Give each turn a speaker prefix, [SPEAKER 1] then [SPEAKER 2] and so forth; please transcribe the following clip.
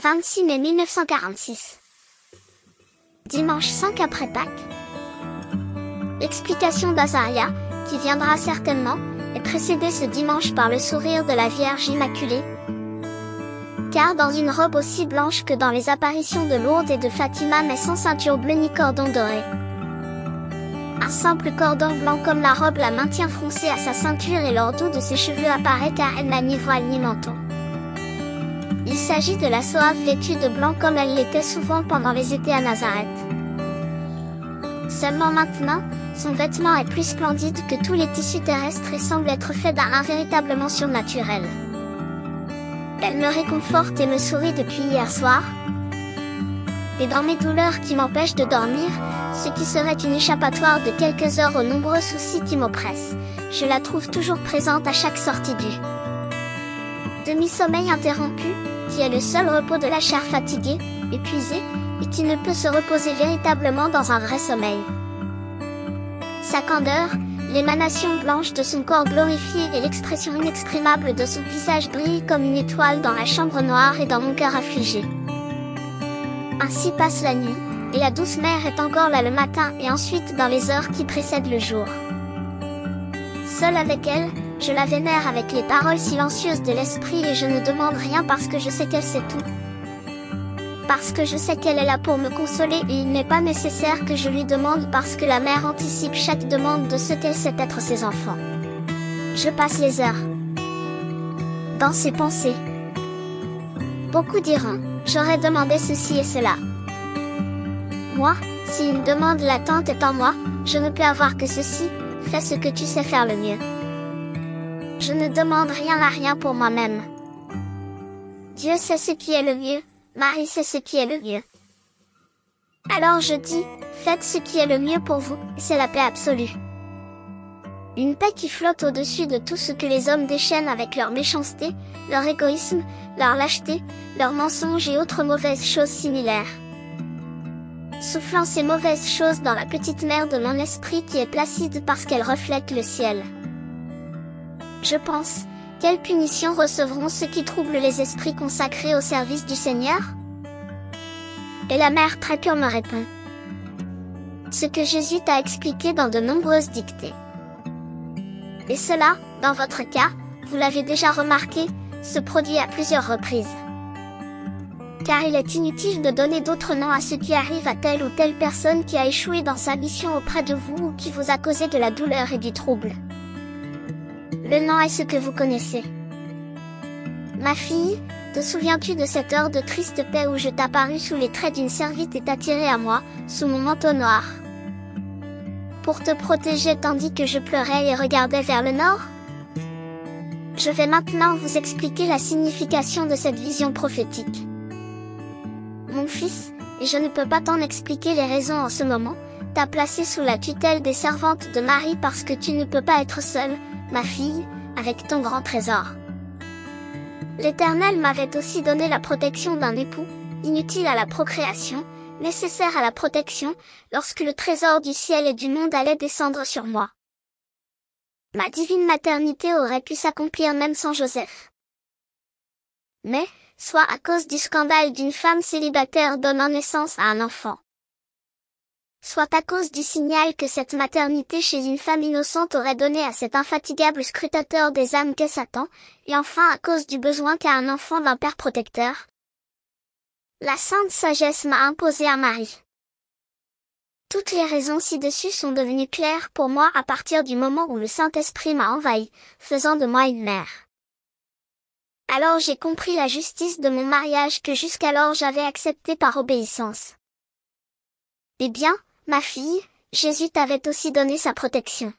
[SPEAKER 1] 26 mai 1946. Dimanche 5 après Pâques. L'explication d'Azaria, qui viendra certainement, est précédée ce dimanche par le sourire de la Vierge Immaculée. Car dans une robe aussi blanche que dans les apparitions de Lourdes et de Fatima, mais sans ceinture bleue ni cordon doré. Un simple cordon blanc comme la robe la maintient froncée à sa ceinture et l'ordo de ses cheveux apparaît car elle n'a ni voile ni manteau. Il s'agit de la Soave vêtue de blanc comme elle l'était souvent pendant les étés à Nazareth. Seulement maintenant, son vêtement est plus splendide que tous les tissus terrestres et semble être fait d'un véritablement surnaturel. Elle me réconforte et me sourit depuis hier soir. Et dans mes douleurs qui m'empêchent de dormir, ce qui serait une échappatoire de quelques heures aux nombreux soucis qui m'oppressent, je la trouve toujours présente à chaque sortie du demi-sommeil interrompu, qui est le seul repos de la chair fatiguée, épuisée, et qui ne peut se reposer véritablement dans un vrai sommeil. Sa candeur, l'émanation blanche de son corps glorifié et l'expression inexprimable de son visage brillent comme une étoile dans la chambre noire et dans mon cœur affligé. Ainsi passe la nuit, et la douce mère est encore là le matin et ensuite dans les heures qui précèdent le jour. Seule avec elle, je la vénère avec les paroles silencieuses de l'esprit et je ne demande rien parce que je sais qu'elle sait tout. Parce que je sais qu'elle est là pour me consoler et il n'est pas nécessaire que je lui demande parce que la mère anticipe chaque demande de ce qu'elle sait être ses enfants. Je passe les heures dans ses pensées. Beaucoup diront, j'aurais demandé ceci et cela. Moi, si une demande latente est en moi, je ne peux avoir que ceci, fais ce que tu sais faire le mieux. Je ne demande rien à rien pour moi-même. Dieu sait ce qui est le mieux, Marie sait ce qui est le mieux. Alors je dis, faites ce qui est le mieux pour vous, c'est la paix absolue. Une paix qui flotte au-dessus de tout ce que les hommes déchaînent avec leur méchanceté, leur égoïsme, leur lâcheté, leurs mensonges et autres mauvaises choses similaires. Soufflant ces mauvaises choses dans la petite mer de mon esprit qui est placide parce qu'elle reflète le ciel. Je pense, quelle punition recevront ceux qui troublent les esprits consacrés au service du Seigneur? Et la mère très pure me répond. Ce que Jésus t'a expliqué dans de nombreuses dictées. Et cela, dans votre cas, vous l'avez déjà remarqué, se produit à plusieurs reprises. Car il est inutile de donner d'autres noms à ce qui arrive à telle ou telle personne qui a échoué dans sa mission auprès de vous ou qui vous a causé de la douleur et du trouble. Le nom est ce que vous connaissez. Ma fille, te souviens-tu de cette heure de triste paix où je t'apparus sous les traits d'une servite et t'attirai à moi, sous mon manteau noir, pour te protéger tandis que je pleurais et regardais vers le nord? Je vais maintenant vous expliquer la signification de cette vision prophétique. Mon fils, et je ne peux pas t'en expliquer les raisons en ce moment, t'a placé sous la tutelle des servantes de Marie parce que tu ne peux pas être seule, ma fille, avec ton grand trésor. L'Éternel m'avait aussi donné la protection d'un époux, inutile à la procréation, nécessaire à la protection, lorsque le trésor du ciel et du monde allait descendre sur moi. Ma divine maternité aurait pu s'accomplir même sans Joseph. Mais, soit à cause du scandale d'une femme célibataire donnant naissance à un enfant, soit à cause du signal que cette maternité chez une femme innocente aurait donné à cet infatigable scrutateur des âmes qu'est Satan, et enfin à cause du besoin qu'a un enfant d'un père protecteur. La sainte sagesse m'a imposé à Marie. Toutes les raisons ci-dessus sont devenues claires pour moi à partir du moment où le Saint-Esprit m'a envahi, faisant de moi une mère. Alors j'ai compris la justice de mon mariage que jusqu'alors j'avais accepté par obéissance. Eh bien, ma fille, Jésus t'avait aussi donné sa protection.